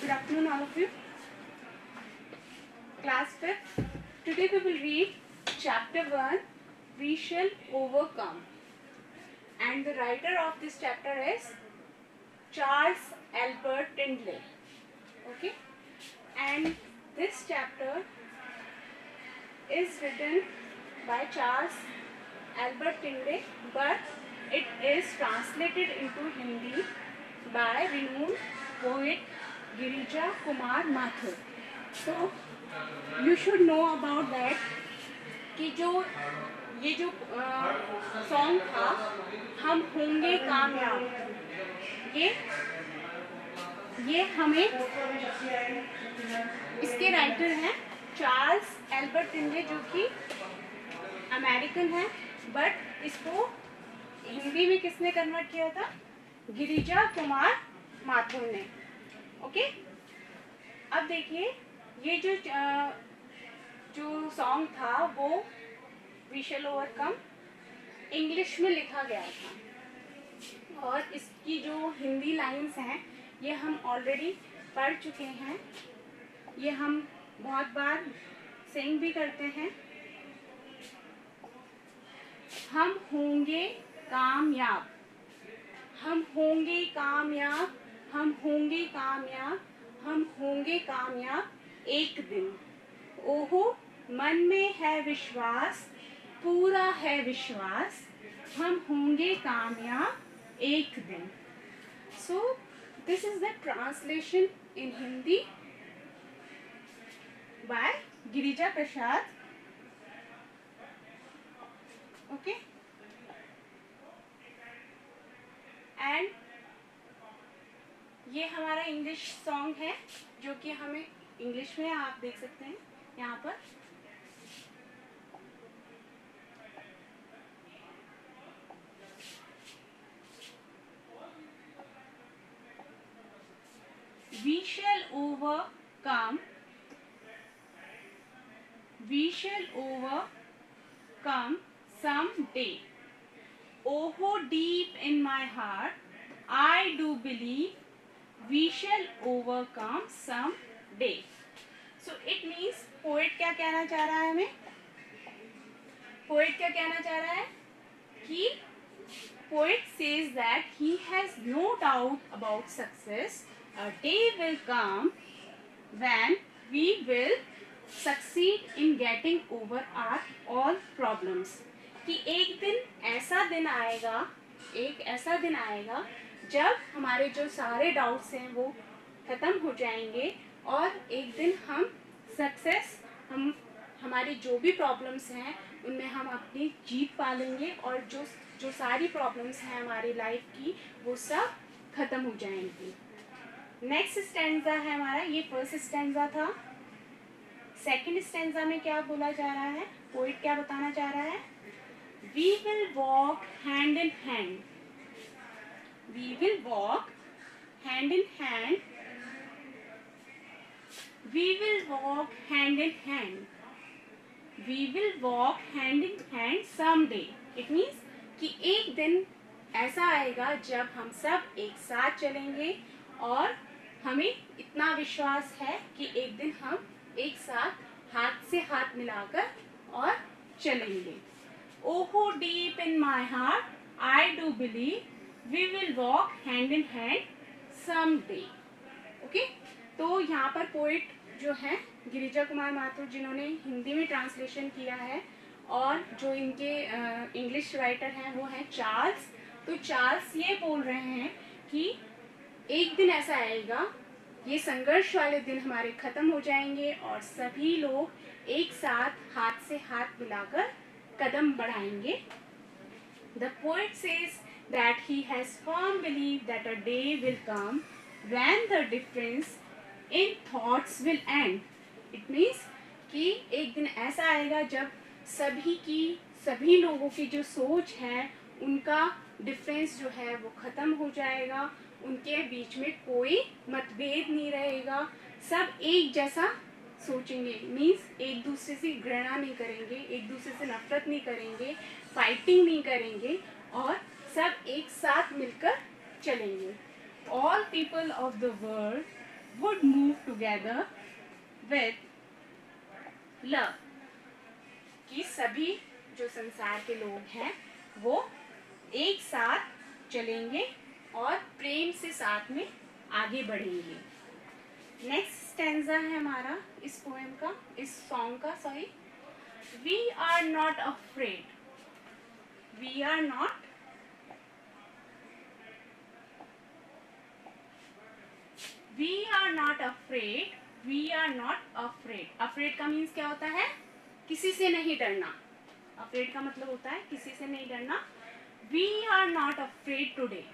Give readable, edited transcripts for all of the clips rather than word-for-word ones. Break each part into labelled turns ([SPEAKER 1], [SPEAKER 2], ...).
[SPEAKER 1] Good afternoon, all of you. Class 5th. Today we will read chapter 1, We Shall Overcome. And the writer of this chapter is Charles Albert Tindley. Okay? And this chapter is written by Charles Albert Tindley, but it is translated into Hindi by renowned poet Girija Kumar Mathur. So you should know about that कि ये जो song था हम होंगे कामयाब, ये हमें इसके राइटर हैं चार्ल्स एल्बर्ट टिंडले, जो कि अमेरिकन है, बट इसको हिंदी में किसने कन्वर्ट किया था? गिरिजा कुमार माथुर ने. ओके, अब देखिए ये जो सॉन्ग था वो वी शैल ओवरकम इंग्लिश में लिखा गया था, और इसकी जो हिंदी लाइंस हैं ये हम ऑलरेडी पढ़ चुके हैं, ये हम बहुत बार सिंग भी करते हैं. हम होंगे कामयाब, हम होंगे कामयाब, हम होंगे कामयाब, हम होंगे कामयाब एक दिन. ओहो मन में है विश्वास, पूरा है विश्वास, हम होंगे कामयाब एक दिन. So this is the translation in Hindi bye Girija Prasad. Okay, and ये हमारा इंग्लिश सॉन्ग है जो कि हमें इंग्लिश में आप देख सकते हैं यहाँ पर. We shall overcome, we shall overcome someday. Oh, deep in my heart, I do believe we shall overcome someday. So it means poet क्या कहना चाह रहा है हमें? Poet क्या कहना चाह रहा है कि poet says that he has no doubt about success. A day will come when we will succeed in getting over our all problems. कि एक दिन ऐसा दिन आएगा, एक ऐसा दिन आएगा जब हमारे जो सारे डाउट्स हैं वो ख़त्म हो जाएंगे, और एक दिन हम सक्सेस, हमारी जो भी प्रॉब्लम्स हैं उनमें हम अपनी जीत पा लेंगे, और जो सारी प्रॉब्लम्स हैं हमारी लाइफ की वो सब ख़त्म हो जाएंगी. नेक्स्ट स्टैंजा है हमारा, ये फर्स्ट स्टैंजा था. सेकंड स्टैंजा में क्या बोला जा रहा है? पोइट क्या बताना चाह रहा है? We will walk hand in hand, we will walk hand in hand, we will walk hand in hand, we will walk hand in hand someday. It means कि एक दिन ऐसा आएगा जब हम सब एक साथ चलेंगे, और हमें इतना विश्वास है कि एक दिन हम एक साथ हाथ से हाथ मिलाकर और चलेंगे. ओहो deep in my heart, I do believe we will walk hand in hand someday. Okay, तो यहाँ पर पोइट जो है गिरिजा कुमार माथुर, जिन्होंने हिंदी में ट्रांसलेशन किया है, और जो इनके इंग्लिश राइटर हैं वो हैं चार्ल्स. तो चार्ल्स ये बोल रहे हैं कि एक दिन ऐसा आएगा, ये संघर्ष वाले दिन हमारे ख़त्म हो जाएंगे और सभी लोग एक साथ हाथ से हाथ मिलाकर कदम बढ़ाएंगे. The poet says that he has firm belief that a day will come when the difference in thoughts will end. It means कि एक दिन ऐसा आएगा जब सभी लोगों की जो सोच है उनका डिफरेंस जो है वो ख़त्म हो जाएगा, उनके बीच में कोई मतभेद नहीं रहेगा, सब एक जैसा सोचेंगे. मीन्स एक दूसरे से घृणा नहीं करेंगे, एक दूसरे से नफरत नहीं करेंगे, फाइटिंग नहीं करेंगे, और सब एक साथ मिलकर चलेंगे. All people of the world would move together with love, कि सभी जो संसार के लोग हैं वो एक साथ चलेंगे और प्रेम से साथ में आगे बढ़ेंगे. नेक्स्ट स्टैंजा है हमारा इस पोएम का, इस सॉन्ग का, sorry. We are not afraid. We are not afraid. We are not afraid. Afraid का मीन्स क्या होता है? किसी से नहीं डरना. Afraid का मतलब होता है किसी से नहीं डरना. We are not afraid today.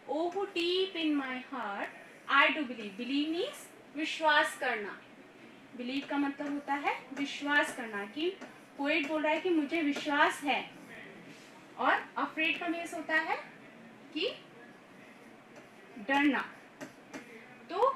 [SPEAKER 1] Oh, deep in my heart, I do believe. Believe means विश्वास करना. Believe का मतलब होता है विश्वास करना, कि पोएट बोल रहा है कि मुझे विश्वास है. और afraid का मीन्स होता है कि डरना. तो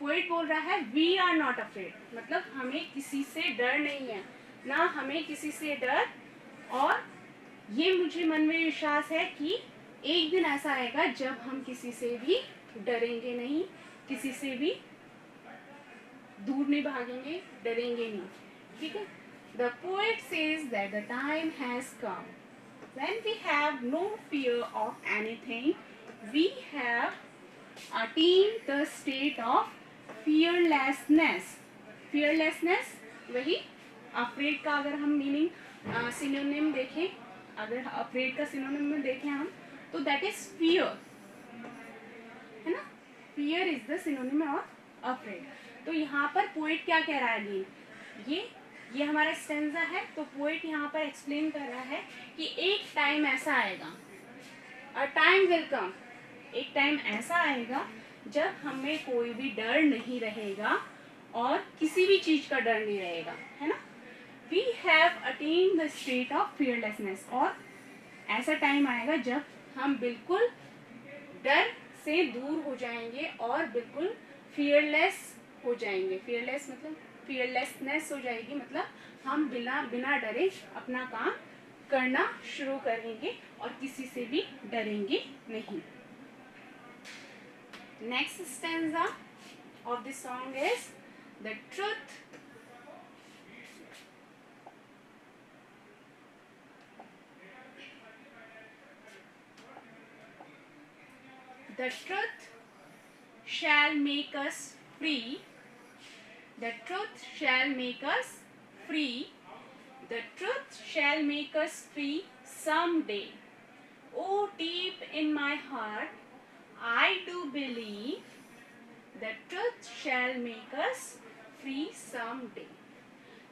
[SPEAKER 1] पोएट बोल रहा है we are not afraid, मतलब हमें किसी से डर नहीं है, ना हमें किसी से डर. और ये मुझे मन में विश्वास है कि एक दिन ऐसा आएगा जब हम किसी से भी डरेंगे नहीं, किसी से भी दूर नहीं भागेंगे, डरेंगे नहीं. ठीक है. The poet says that the time has come when we have no fear of anything. We have attained the state of fearlessness. Fearlessness वही afraid का अगर हम मीनिंग सिनोनिम देखें, अगर afraid का सिनोनिम में देखें हम, तो that is fear, है ना. Fear is the synonym of afraid. तो यहाँ पर पोएट क्या कह रहा है? ये हमारा स्टैंजा है. तो पोएट यहाँ पर एक्सप्लेन कर रहा है कि एक टाइम ऐसा आएगा, a time will come, एक टाइम ऐसा आएगा जब हमें कोई भी डर नहीं रहेगा और किसी भी चीज का डर नहीं रहेगा, है ना. We have attained the state of fearlessness. और ऐसा टाइम आएगा जब हम बिल्कुल डर से दूर हो जाएंगे और बिल्कुल फियरलेस हो जाएंगे. फियरलेस मतलब फियरलेसनेस हो जाएगी, मतलब हम बिना डरे अपना काम करना शुरू करेंगे और किसी से भी डरेंगे नहीं. Next stanza of this song is the truth. The truth shall make us free. The truth shall make us free. The truth shall make us free someday. Oh, deep in my heart, I do believe the truth shall make us free someday.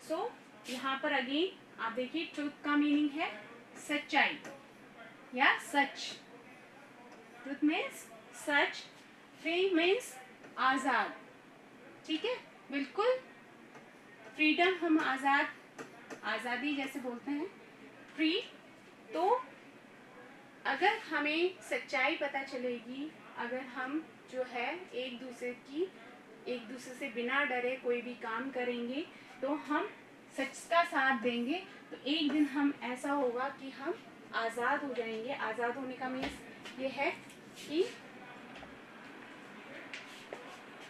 [SPEAKER 1] So, यहाँ पर again आप देखिए truth का meaning है सच्चाई या सच. Truth means सच, free means आज़ाद. ठीक है, बिल्कुल फ्रीडम, हम आज़ादी जैसे बोलते हैं, फ्री. तो अगर हमें सच्चाई पता चलेगी, अगर हम जो है एक दूसरे से बिना डरे कोई भी काम करेंगे, तो हम सच का साथ देंगे, तो एक दिन हम ऐसा होगा कि हम आज़ाद हो जाएंगे. आज़ाद होने का मीन्स ये है कि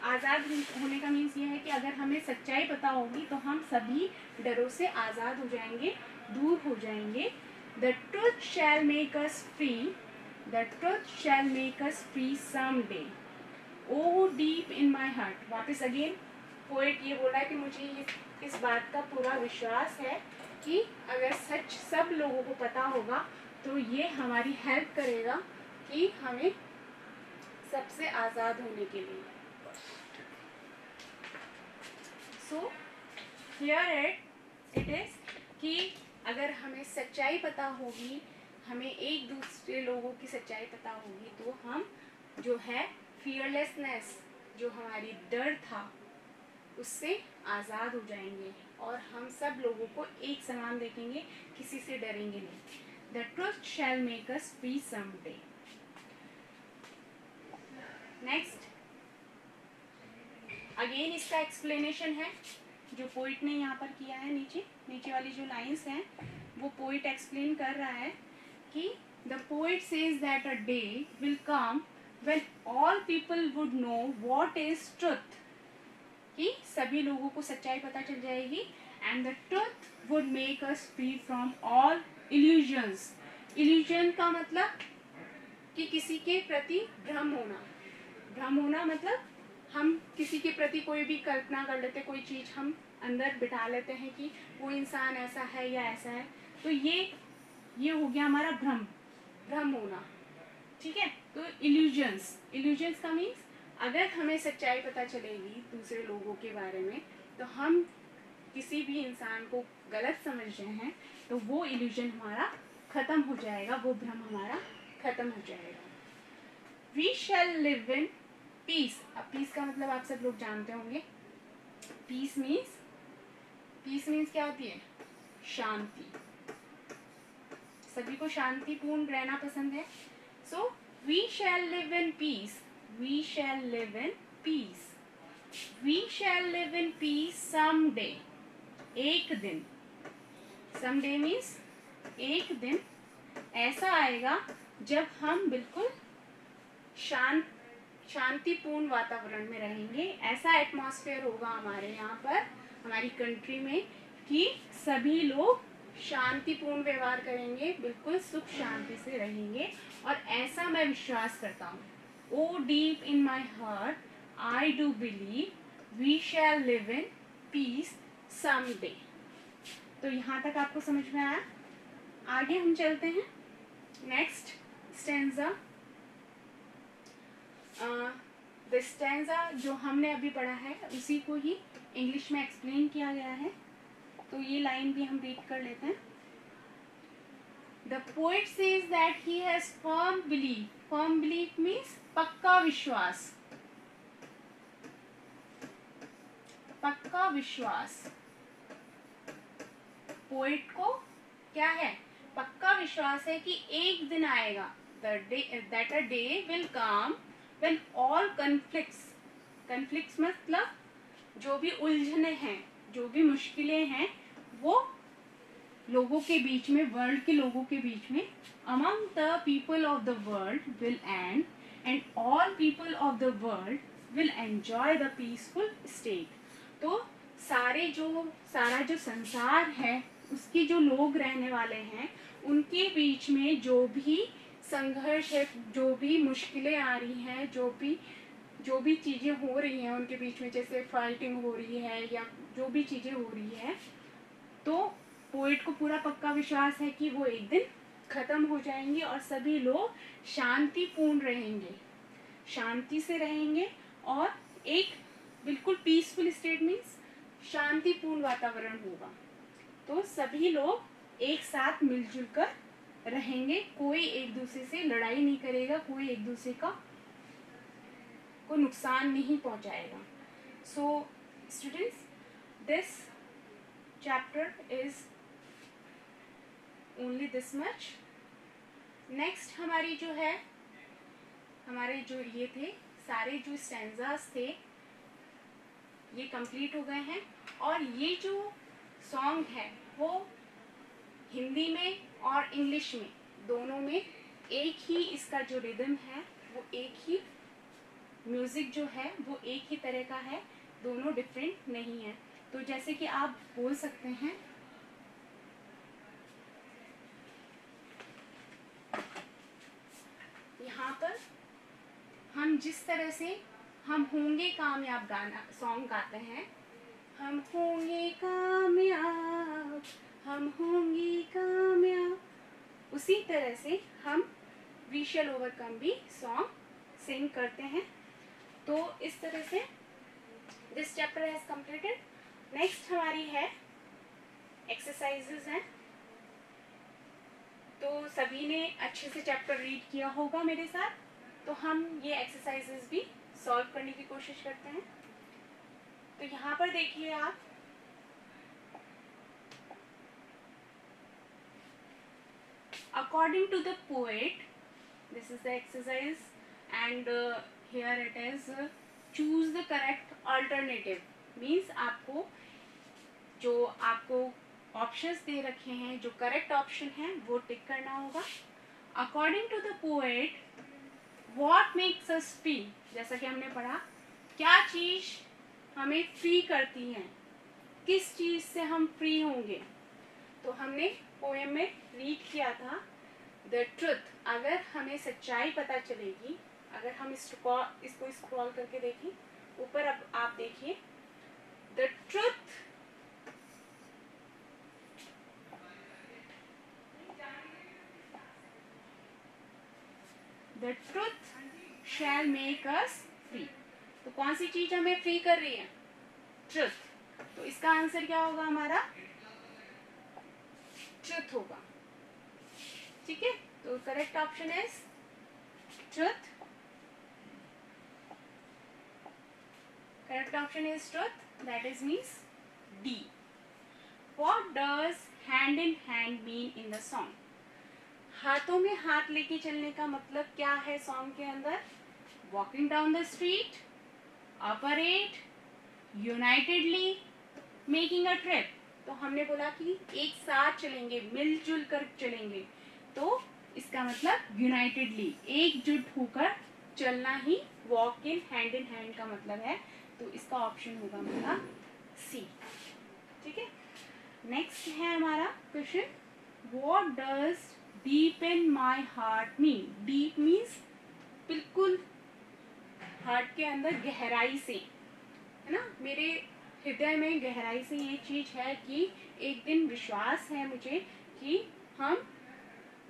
[SPEAKER 1] आज़ाद होने का मीन्स ये है कि अगर हमें सच्चाई पता होगी तो हम सभी डरों से आज़ाद हो जाएंगे, दूर हो जाएंगे. The truth shell make us free. The truth shell make us free some day. O deep in my heart. वापस अगेन पोएट ये बोला है कि मुझे इस बात का पूरा विश्वास है कि अगर सच सब लोगों को पता होगा तो ये हमारी हेल्प करेगा कि हमें सबसे आज़ाद होने के लिए. सो हियर इट इज कि अगर हमें सच्चाई पता होगी, हमें एक दूसरे लोगों की सच्चाई पता होगी, तो हम जो है फियरलेसनेस, जो हमारी डर था, उससे आज़ाद हो जाएंगे और हम सब लोगों को एक समान देखेंगे, किसी से डरेंगे नहीं. The truth shell make us free someday. Next again इसका एक्सप्लेनेशन है जो पोइट ने यहाँ पर किया है. नीचे वाली जो लाइंस हैं वो पोइट एक्सप्लेन कर रहा है कि the poet says that a day will come when all people would know what is truth, कि सभी लोगों को सच्चाई पता चल जाएगी, and the truth would make us free from all illusions. illusion का मतलब कि किसी के प्रति भ्रम होना. भ्रम होना मतलब हम किसी के प्रति कोई भी कल्पना कर लेते, कोई चीज़ हम अंदर बिठा लेते हैं कि वो इंसान ऐसा है या ऐसा है. तो ये हो गया हमारा भ्रम होना. ठीक है. तो इल्यूजन्स का मीन्स अगर हमें सच्चाई पता चलेगी दूसरे लोगों के बारे में, तो हम किसी भी इंसान को गलत समझ रहे हैं, तो वो इल्यूजन हमारा खत्म हो जाएगा, वो भ्रम हमारा खत्म हो जाएगा. We shall live in piece. अब पीस का मतलब आप सब लोग जानते होंगे. पीस मीन्स क्या होती है? शांति. सभी को शांतिपूर्ण रहना पसंद है. So we shall live in piece. We shall live in piece. We shall live in peace someday. एक दिन. समडे मीन्स एक दिन ऐसा आएगा जब हम बिल्कुल शांतिपूर्ण वातावरण में रहेंगे. ऐसा एटमॉस्फेयर होगा हमारे यहाँ पर, हमारी कंट्री में, कि सभी लोग शांतिपूर्ण व्यवहार करेंगे, बिल्कुल सुख शांति से रहेंगे. और ऐसा मैं विश्वास करता हूँ. O deep in my heart I do believe we shall live in peace someday. तो यहाँ तक आपको समझ में आया. आगे हम चलते हैं. Next stanza. द स्टैंजा जो हमने अभी पढ़ा है उसी को ही इंग्लिश में एक्सप्लेन किया गया है. तो ये लाइन भी हम रीड कर लेते हैं. The poet says that he has firm belief. Firm belief means पक्का विश्वास. पक्का विश्वास. पोएट को क्या है? पक्का विश्वास है कि एक दिन आएगा. That a day will come when all conflicts मतलब जो भी उलझने हैं, जो भी मुश्किलें हैं, वो लोगों के बीच में, वर्ल्ड के लोगों के बीच में, among the people of the world will end and all people of the world will enjoy the peaceful state. तो सारा जो संसार है उसके जो लोग रहने वाले हैं, उनके बीच में जो भी संघर्ष है, जो भी मुश्किलें आ रही हैं, जो भी चीज़ें हो रही हैं उनके बीच में, जैसे फाइटिंग हो रही है या जो भी चीज़ें हो रही है, तो पोएट को पूरा पक्का विश्वास है कि वो एक दिन ख़त्म हो जाएंगे और सभी लोग शांतिपूर्ण रहेंगे, शांति से रहेंगे. और एक बिल्कुल पीसफुल स्टेट मीन्स शांतिपूर्ण वातावरण होगा. तो सभी लोग एक साथ मिलजुल कर रहेंगे. कोई एक दूसरे से लड़ाई नहीं करेगा, कोई एक दूसरे को नुकसान नहीं पहुंचाएगा. So students, this chapter is only this much. Next हमारी जो है, हमारे जो ये थे सारे जो स्टैंजास थे ये कंप्लीट हो गए हैं. और ये जो सॉन्ग है वो हिंदी में और इंग्लिश में दोनों में एक ही इसका जो रिदम है, वो एक ही म्यूज़िक जो है वो एक ही तरह का है, दोनों डिफरेंट नहीं है. तो जैसे कि आप बोल सकते हैं, यहाँ पर हम जिस तरह से हम होंगे कामयाब गाना सॉन्ग गाते हैं, हम होंगे कामयाब, हम होंगे कामयाब, उसी तरह से हम वी शैल ओवरकम भी सॉन्ग सिंग करते हैं. तो इस तरह से this chapter has completed. Next हमारी है एक्सरसाइजेज हैं. तो सभी ने अच्छे से चैप्टर रीड किया होगा मेरे साथ. तो हम ये एक्सरसाइजेज भी सॉल्व करने की कोशिश करते हैं. तो यहाँ पर देखिए आप, according to the poet, this is the exercise, and here it is choose the correct alternative. means आपको जो आपको ऑप्शंस दे रखे हैं, जो करेक्ट ऑप्शन है वो टिक करना होगा. according to the poet what makes us free, जैसा कि हमने पढ़ा, क्या चीज हमें फ्री करती है, किस चीज से हम फ्री होंगे। तो हमने पोएम में रीड किया था द ट्रुथ, अगर हमें सच्चाई पता चलेगी, अगर हम इसको स्क्रॉल करके देखें ऊपर, अब आप देखिए the truth the truth shell make us free. तो कौन सी चीज हमें फ्री कर रही है, ट्रुथ। तो इसका आंसर क्या होगा हमारा, ट्रुथ होगा। ठीक है, तो correct option is truth. Correct option is truth, that is means D. What does hand in hand mean in the song, हाथों में हाथ लेके चलने का मतलब क्या है सॉन्ग के अंदर, walking down the street, a parade, unitedly, making a trip. तो हमने बोला कि एक साथ चलेंगे, मिलजुल कर चलेंगे, तो इसका मतलब यूनाइटेडली, एकजुट होकर चलना ही वॉक इन हैंड का मतलब है। तो इसका ऑप्शन होगा हमारा सी। ठीक है, नेक्स्ट है हमारा question, what does deep in my heart mean. Deep means बिल्कुल हार्ट के अंदर गहराई से, है ना, मेरे हृदय में गहराई से ये चीज है कि एक दिन विश्वास है मुझे कि हम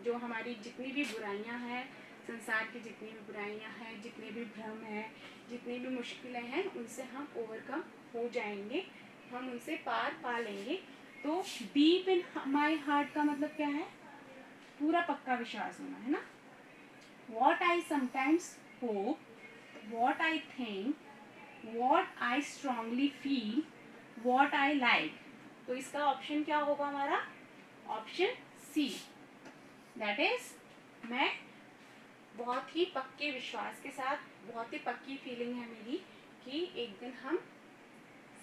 [SPEAKER 1] जो हमारी जितनी भी बुराइयां हैं, संसार की जितनी भी बुराइयां हैं, जितने भी भ्रम हैं, जितनी भी मुश्किलें हैं, उनसे हम ओवरकम हो जाएंगे, हम उनसे पार पा लेंगे। तो डीप इन माई हार्ट का मतलब क्या है, पूरा पक्का विश्वास होना, है ना। What I sometimes hope, what I think, what I strongly feel, what I like. तो इसका ऑप्शन क्या होगा हमारा, ऑप्शन सी, दैट इज मैं बहुत ही पक्के विश्वास के साथ, बहुत ही पक्की फीलिंग है मेरी कि एक दिन हम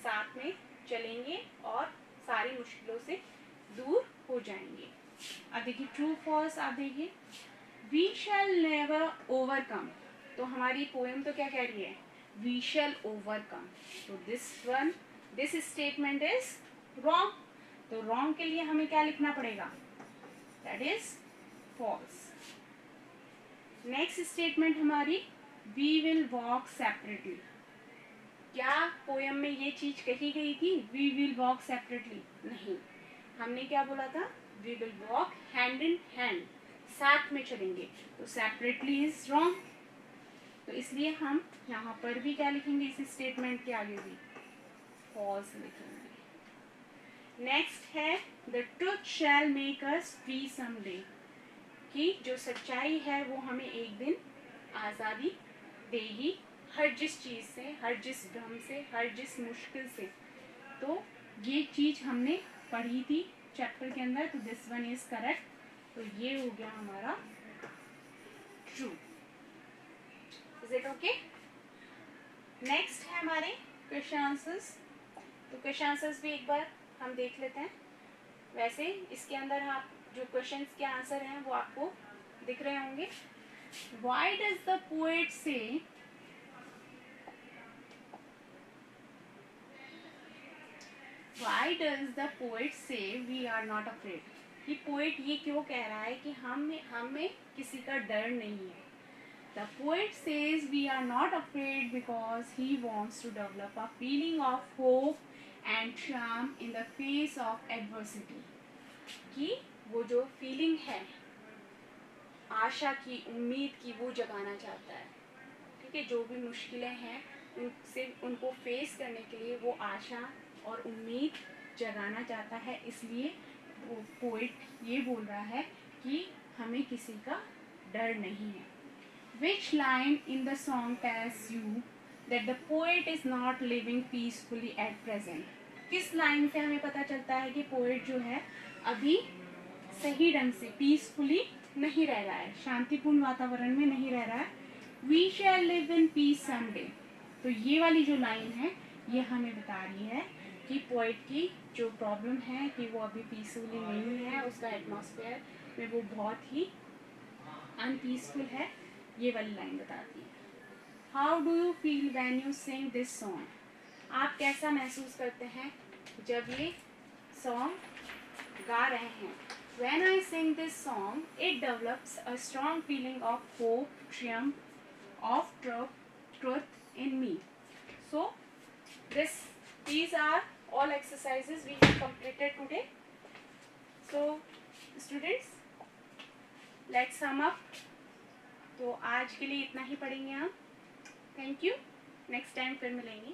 [SPEAKER 1] साथ में चलेंगे और सारी मुश्किलों से दूर हो जाएंगे। अब देखिए ट्रू फॉल्स, आप देखिए, वी शैल नेवर ओवरकम। तो हमारी पोएम तो क्या कह रही है, वी शैल ओवरकम। तो दिस स्टेटमेंट इज रॉन्ग। तो रॉन्ग के लिए हमें क्या लिखना पड़ेगा, that is false. Next statement हमारी, वी विल वॉक सेपरेटली। क्या पोएम में ये चीज कही गई थी, वी विल वॉक सेपरेटली, नहीं, हमने क्या बोला था, we will walk hand in hand, साथ में चलेंगे। तो सेपरेटली इज रॉन्ग, तो इसलिए हम यहाँ पर भी क्या लिखेंगे, इस स्टेटमेंट के आगे भी फॉल्स लिखेंगे। नेक्स्ट है the truth shell make us free someday, कि जो सच्चाई है वो हमें एक दिन आज़ादी देगी, हर जिस चीज़ से, हर जिस भ्रम से, हर जिस मुश्किल से। तो ये चीज़ हमने पढ़ी थी चैप्टर के अंदर, तो दिस वन इज करेक्ट। तो ये हो गया हमारा true. Is it okay. Next है हमारे क्वेश्चन आंसर्स। तो क्वेश्चन आंसर्स भी एक बार हम देख लेते हैं। वैसे इसके अंदर आप जो क्वेश्चंस के आंसर हैं वो आपको दिख रहे होंगे। Why does the poet say we are not afraid? कि पोएट ये क्यों कह रहा है कि हमें किसी का डर नहीं है। The poet says we are not afraid because he wants to develop a feeling of hope and charm in the face of adversity. कि वो जो फीलिंग है आशा की, उम्मीद की, वो जगाना चाहता है। ठीक है, जो भी मुश्किलें हैं उनको फेस करने के लिए वो आशा और उम्मीद जगाना चाहता है। इसलिए वो पोएट ये बोल रहा है कि हमें किसी का डर नहीं है। Which line in the song tells you that the poet is not living peacefully at present? किस लाइन से हमें पता चलता है कि पोएट जो है अभी सही ढंग से पीसफुली नहीं रह रहा है, शांतिपूर्ण वातावरण में नहीं रह रहा है। We shall live in peace someday. तो ये वाली जो लाइन है ये हमें बता रही है कि पोएट की जो प्रॉब्लम है कि वो अभी पीसफुली नहीं है, उसका एटमॉस्फेयर में वो बहुत ही अनपीसफुल है। ये वाली लाइन बताती है। How do you feel when you sing this song? आप कैसा महसूस करते हैं जब ये सॉन्ग गा रहे हैं? When I sing this song, it develops a strong feeling of hope, triumph, of truth in me. So, these are all exercises we have completed today. So, students, let's sum up. तो आज के लिए इतना ही पढ़ेंगे हम. Thank you. Next time फिर मिलेंगे.